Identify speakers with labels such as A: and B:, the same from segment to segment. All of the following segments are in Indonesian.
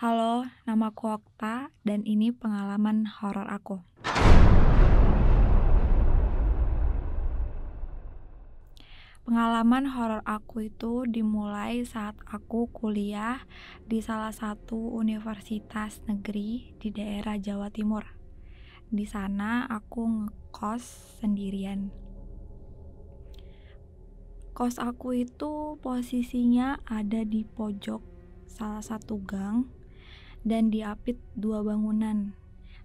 A: Halo, namaku Okta dan ini pengalaman horor aku. Pengalaman horor aku itu dimulai saat aku kuliah di salah satu universitas negeri di daerah Jawa Timur. Di sana aku ngekos sendirian. Kos aku itu posisinya ada di pojok salah satu gang dan diapit dua bangunan.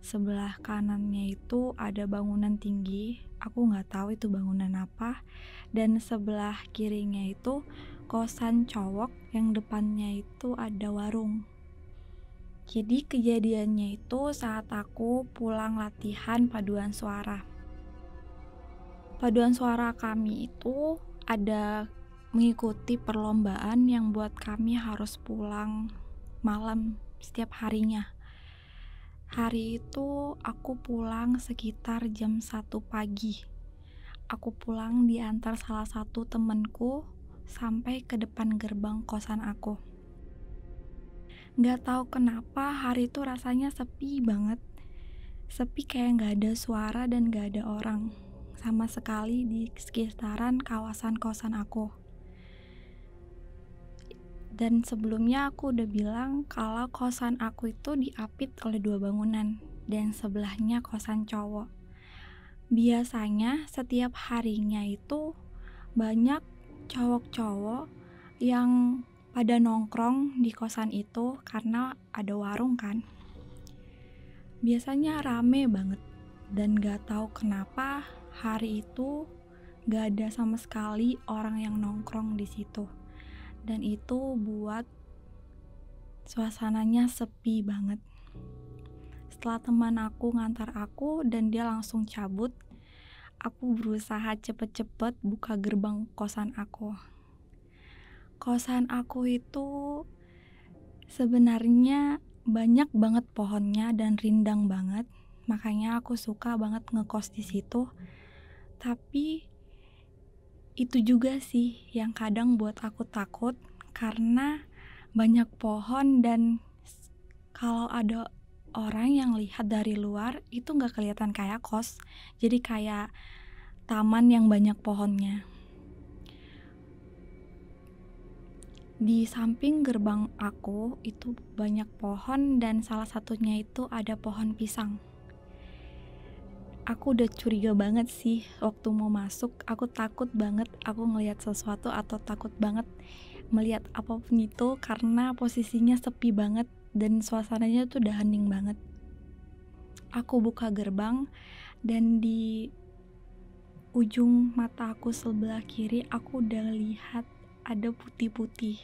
A: Sebelah kanannya itu ada bangunan tinggi, aku nggak tahu itu bangunan apa, dan sebelah kirinya itu kosan cowok yang depannya itu ada warung. Jadi kejadiannya itu saat aku pulang latihan paduan suara. Paduan suara kami itu ada mengikuti perlombaan yang buat kami harus pulang malam setiap harinya. Hari itu aku pulang sekitar jam 1 pagi. Aku pulang diantar salah satu temenku sampai ke depan gerbang kosan aku. Gak tahu kenapa hari itu rasanya sepi banget. Sepi kayak gak ada suara dan gak ada orang sama sekali di sekitaran kawasan kosan aku. Dan sebelumnya aku udah bilang kalau kosan aku itu diapit oleh dua bangunan dan sebelahnya kosan cowok. Biasanya setiap harinya itu banyak cowok-cowok yang pada nongkrong di kosan itu karena ada warung kan. Biasanya rame banget dan gak tahu kenapa hari itu gak ada sama sekali orang yang nongkrong di situ. Dan itu buat suasananya sepi banget. Setelah teman aku ngantar aku dan dia langsung cabut, aku berusaha cepet-cepet buka gerbang kosan aku. Kosan aku itu sebenarnya banyak banget pohonnya dan rindang banget, makanya aku suka banget ngekos di situ. Tapi itu juga sih yang kadang buat aku takut karena banyak pohon dan kalau ada orang yang lihat dari luar itu nggak kelihatan kayak kos, jadi kayak taman yang banyak pohonnya. Di samping gerbang aku itu banyak pohon dan salah satunya itu ada pohon pisang. Aku udah curiga banget sih waktu mau masuk, aku takut banget aku ngelihat sesuatu atau takut banget melihat apapun itu karena posisinya sepi banget dan suasananya tuh udah hening banget. Aku buka gerbang dan di ujung mata aku sebelah kiri aku udah lihat ada putih-putih.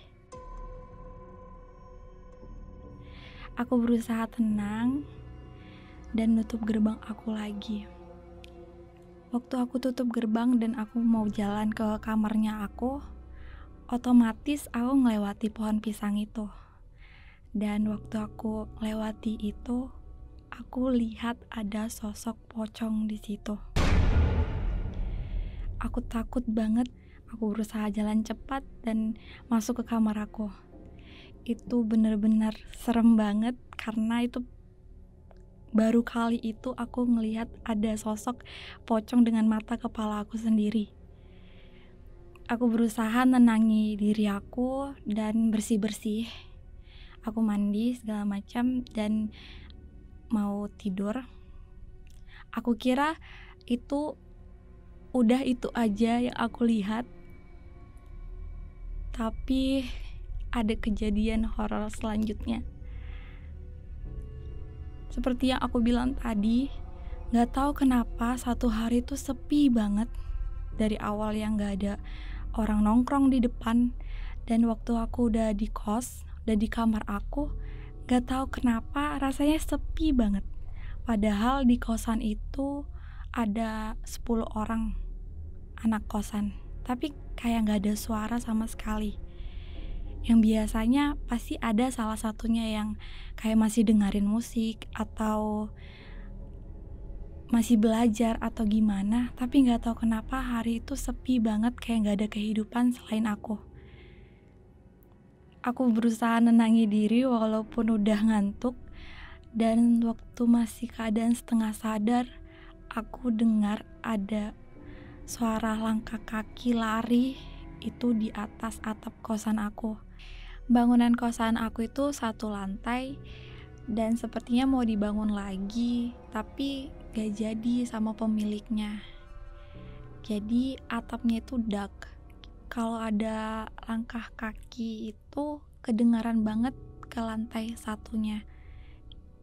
A: Aku berusaha tenang dan nutup gerbang aku lagi. Waktu aku tutup gerbang dan aku mau jalan ke kamarnya aku, otomatis aku ngelewati pohon pisang itu. Dan waktu aku lewati itu, aku lihat ada sosok pocong di situ. Aku takut banget, aku berusaha jalan cepat dan masuk ke kamar aku. Itu bener-bener serem banget karena itu baru kali itu aku ngelihat ada sosok pocong dengan mata kepala aku sendiri. Aku berusaha nenangi diri aku dan bersih-bersih. Aku mandi segala macam dan mau tidur. Aku kira itu udah itu aja yang aku lihat. Tapi ada kejadian horor selanjutnya. Seperti yang aku bilang tadi, gak tahu kenapa satu hari itu sepi banget. Dari awal yang gak ada orang nongkrong di depan. Dan waktu aku udah di kos, udah di kamar aku, gak tahu kenapa rasanya sepi banget. Padahal di kosan itu ada 10 orang anak kosan. Tapi kayak gak ada suara sama sekali. Yang biasanya pasti ada salah satunya yang kayak masih dengerin musik atau masih belajar atau gimana, tapi gak tahu kenapa hari itu sepi banget kayak gak ada kehidupan selain aku. Aku berusaha nenangi diri walaupun udah ngantuk. Dan waktu masih keadaan setengah sadar, aku dengar ada suara langkah kaki lari itu di atas atap kosan aku. Bangunan kosan aku itu 1 lantai dan sepertinya mau dibangun lagi, tapi gak jadi sama pemiliknya. Jadi atapnya itu dark. Kalau ada langkah kaki itu kedengaran banget ke lantai 1-nya.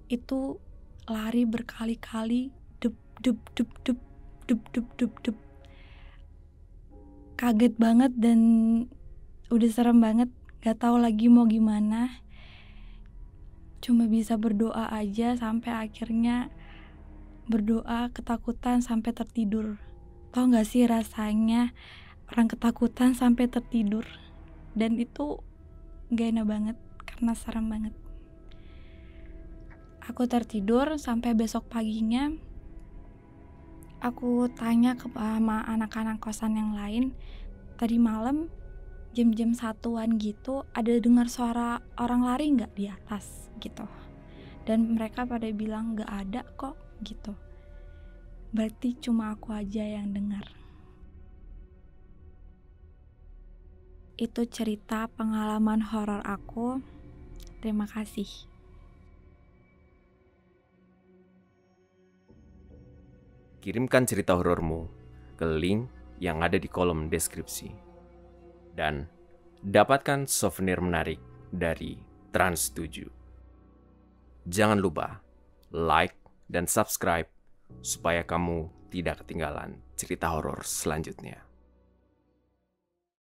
A: Itu lari berkali-kali, dep dep dep dep dep dep dep dep. Kaget banget dan udah serem banget, gak tahu lagi mau gimana. Cuma bisa berdoa aja sampai akhirnya berdoa ketakutan sampai tertidur. Tahu gak sih rasanya orang ketakutan sampai tertidur? Dan itu gak enak banget karena serem banget. Aku tertidur sampai besok paginya. Aku tanya ke sama anak-anak kosan yang lain, tadi malam jam-jam 1-an gitu ada dengar suara orang lari gak di atas gitu. Dan mereka pada bilang gak ada kok gitu. Berarti cuma aku aja yang dengar. Itu cerita pengalaman horor aku. Terima kasih.
B: Kirimkan cerita horormu ke link yang ada di kolom deskripsi. Dan dapatkan souvenir menarik dari Trans 7. Jangan lupa like dan subscribe supaya kamu tidak ketinggalan cerita horor selanjutnya.